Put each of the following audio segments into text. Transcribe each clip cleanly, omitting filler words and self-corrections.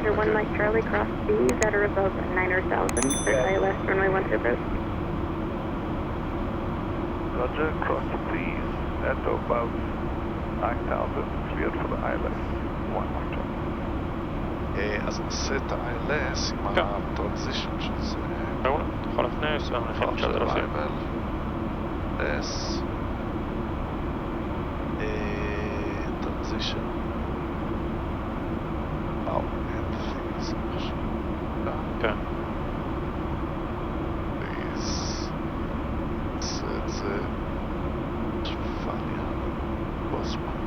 Challenger 1 Mike Charlie, cross B's at or above 9,000 for ILS runway 12 approach. Roger, cross please at or above 9,000, cleared for the ILS 1 Mike Charlie. אז נעשה את ה-ILS עם הטרנזישן של זה. מעולה, אתה יכול להכנס ואנחנו נכנסים 9,000. S transition out and things כן. please זה שפניה בוזמן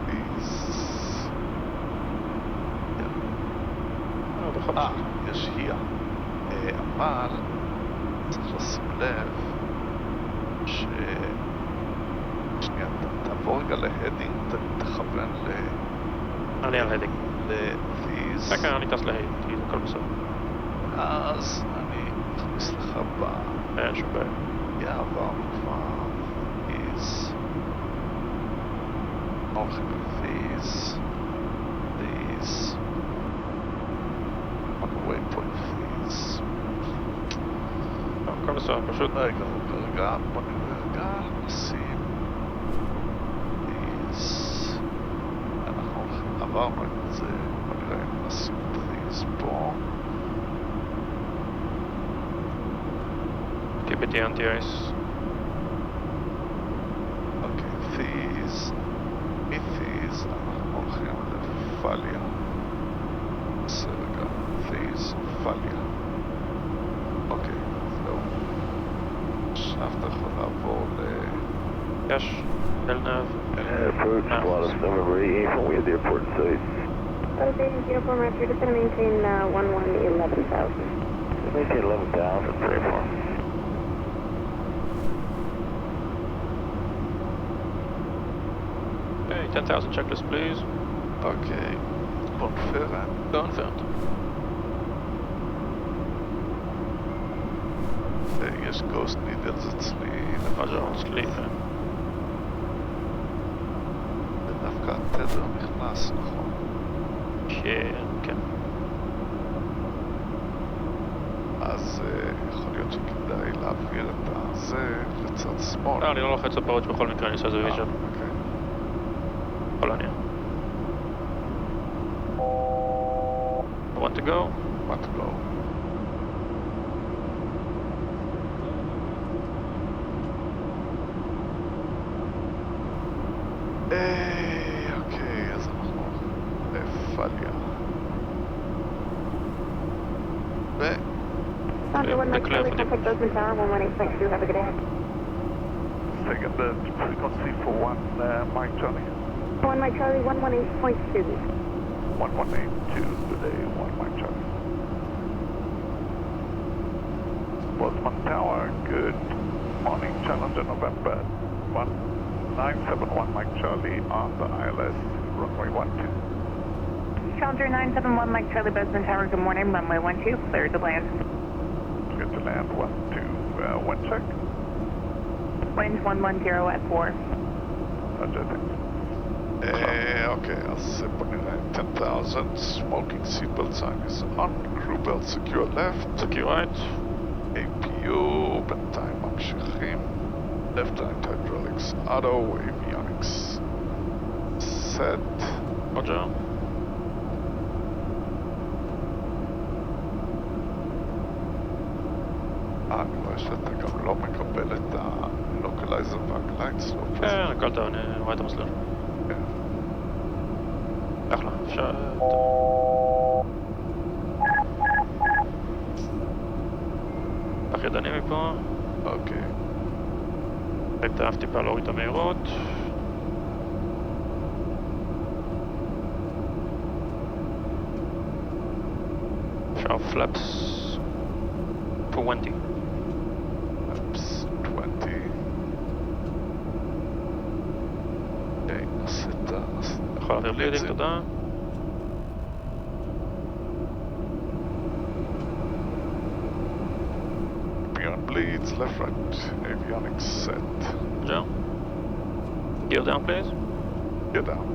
please יש hier אבל צריך לשים לב שנייה, תעבור רגע להדינג, תכוון אני על הדינג. ל-these. כן, אני טס להדינג, כי זה הכל בסדר. אז אני אכניס לך אין שום בעיה. עברנו כבר these. הולכים ל-these. these. on the waypoint these. הכל בסדר, פשוט. רגע, בוא נרגע, נשים these. אנחנו עברנו את זה, בוא נראה אם נשים את these פה. keep it anti-ice. אוקיי, these. מ-these אנחנו הולכים לפליה. נעשה רגע, these, פליה. אוקיי, זהו. עכשיו אתה יכול לעבור ל... יש, אלנב. Approach, Squadron November 8, we at the airport site. Okay, uniform Raptor, just going to maintain 11,000. Maintain 11,000, very far. Okay, 10,000 checklist please. אוקיי, confirm. Confirmed. יש גוסט נידלס אצלי. רג'ר, אצלי. דווקא התדר נכנס, נכון? כן, כן. אז יכול להיות שכדאי להעביר את הזה לצד שמאל. אני לא לוחץ הפרוץ' בכל מקרה, אני עושה איזה ויז'ן. אוקיי. יכול להניע. Want to go? Want to go. אוקיי, אז אנחנו לפליה. Challenger 1 Mike Charlie, contact Bozeman Tower 118.2, have a good day. Second frequency for 1 Mike Charlie. 1 Mike Charlie, 118.2. 1182 today, 1 Mike Charlie. Bozeman Tower, good morning, Challenger November 1971 Mike Charlie on the ILS runway 12. Challenger 971 Mike Charlie, Bozeman Tower, good morning, runway 12, clear to land. Clear to land 12, wind check. Wind 110 at 4. Roger, thanks. אוקיי, אז בוא נראה 10,000, smoking seatbelt sign is on, crew belt secure left, secure right, APU, בינתיים ממשיכים, left right hydraulics, auto, avionics, set, רג'ר. אני רואה שאתה גם לא מקבל את ה-localizer וה-glide slope. כן, הכל טוב, אני רואה את המסלול. כן. אחלה, אפשר... כך ידני מפה. אוקיי. תאהב טיפה להוריד את המהירות. אפשר פלאפס 20. Flaps 20. אוקיי, נעשה את ה... יכול להעביר לידינג, תודה. Beyond bleeds, left right, avionics set. Joe. Gear down please. Get down.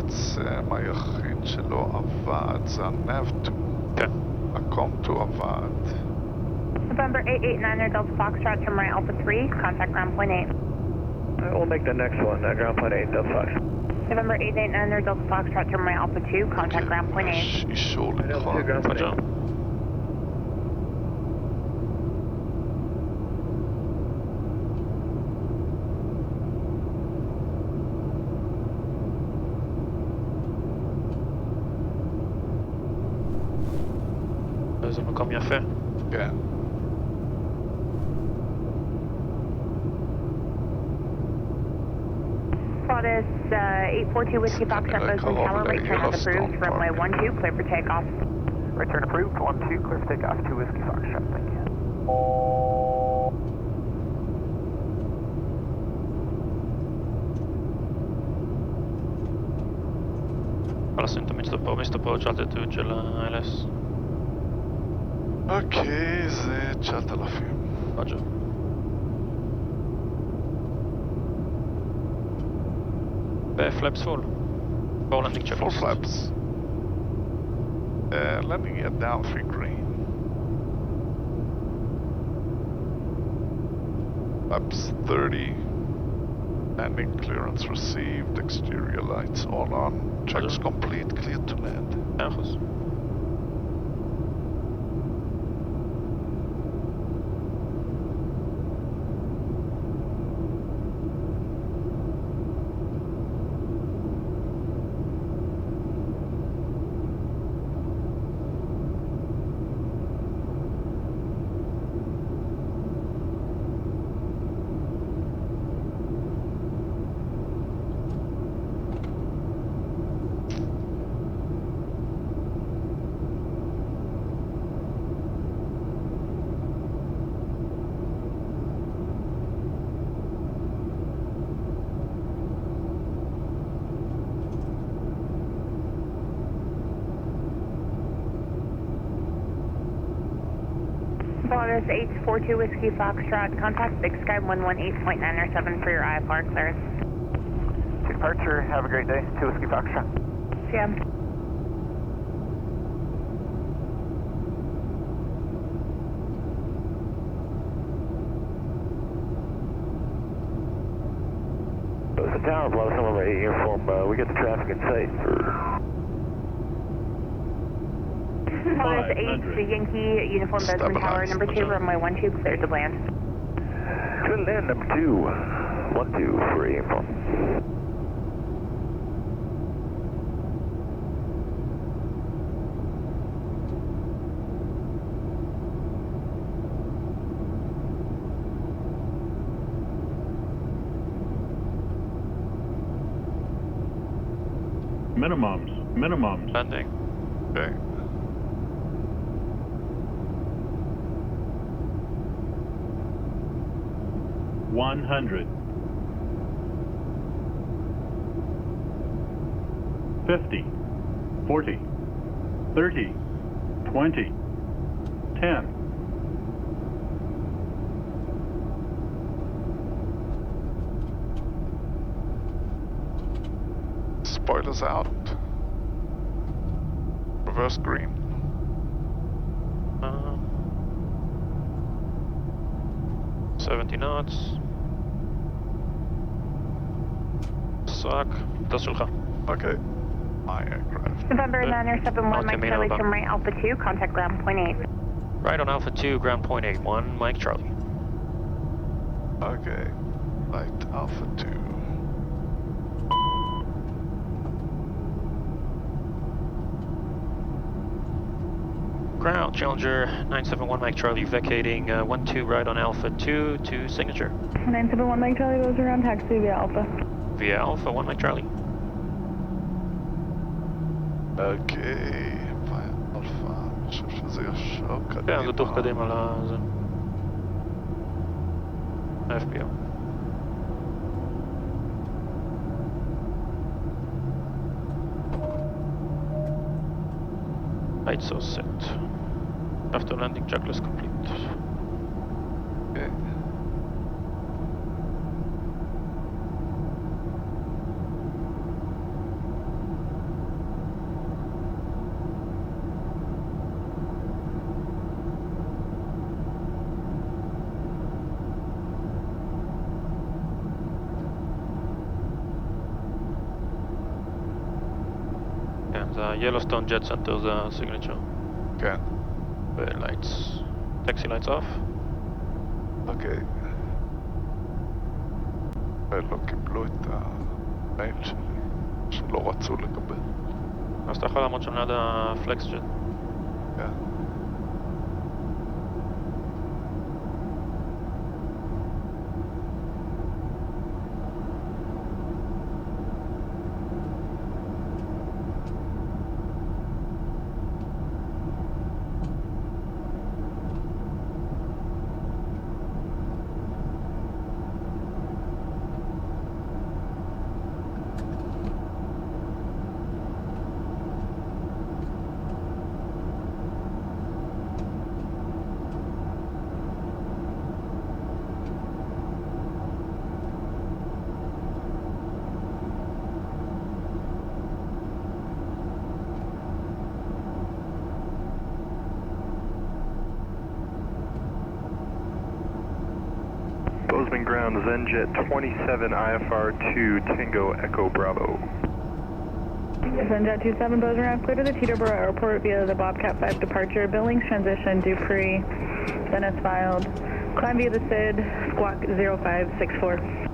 בעצם היחיד שלא עבד זה ה-nav2. כן. ה-com2 עבד. November 889er Delta Foxtrot, turn right Alpha 3, contact ground point 8. We'll make the next one, ground point 8, Delta Fox. November 889er Delta Foxtrot, turn right Alpha 2, contact ground point 8. יש אישור לדחון. רוג'ר. זה מקום יפה. כן. Coldest 842 Whiskey Foxtrot, Bozeman Tower, right turn is approved, runway 12, clear for takeoff. Right turn approved, 12, clear for takeoff, 2 Whiskey Foxtrot, thank you. יכול לשים את המיסטופורט אלטיטוד של ה-LS. אוקיי, זה 9,000. רוג'ר. בפלאפס פול. פור לנדינג צ'קליסט. Full flaps. Landing at down 3 green. Flaps 30. Landing clearance received. Exterior lights all on. Checks complete. Clear to land. 100%. Coldest 842 Whiskey Foxtrot, contact Big Sky 118.907 for your IFR clearance. Departure, have a great day, 2 Whiskey Foxtrot. See ya. The tower, below number 8 uniform, we get the traffic in sight. Coldest 8 the Yankee Uniform Bozeman Tower, number 2, runway 12, cleared to land. Clear to land, number 2. 1-2 for uniform. Minimums. Landing. Okay. $100. 50, 40, 30, 20, 10. Spoilers out. Reverse green. 70 knots. סרק, טס שלך. Okay. My aircraft. November Okay. 971 Mike Okay, Charlie, Mino, turn right Alpha 2, contact ground point 8. Right on Alpha 2, ground point 81, Mike Charlie. Okay. Light Alpha 2. Ground, Challenger 971 Mike Charlie, vacating 12 right on Alpha 2 to signature. 971 Mike Charlie goes around taxi via Alpha. Via Alpha 1 Mike Charlie. אוקיי, אלפא, אני חושב שזה ישר קדימה. כן, זה תוך קדימה לזה. ה-FBO. Lights are set. After landing checklist complete. אוקיי. The Yellowstone Jet Center's signature. Okay. Lights. Taxi lights off. Okei. Meillä onkin bluita range. Sun lovat sulle kabe. Asta halamot on nada flex jet. Ja. Bozeman ground, Zenjet 27 IFR 2 Tango Echo Bravo. Zenjet 27 Bozeman, clear to the Teterboro Airport via the Bobcat 5 departure. Billings transition, Dupree, Venice filed. Climb via the SID, squawk 0564.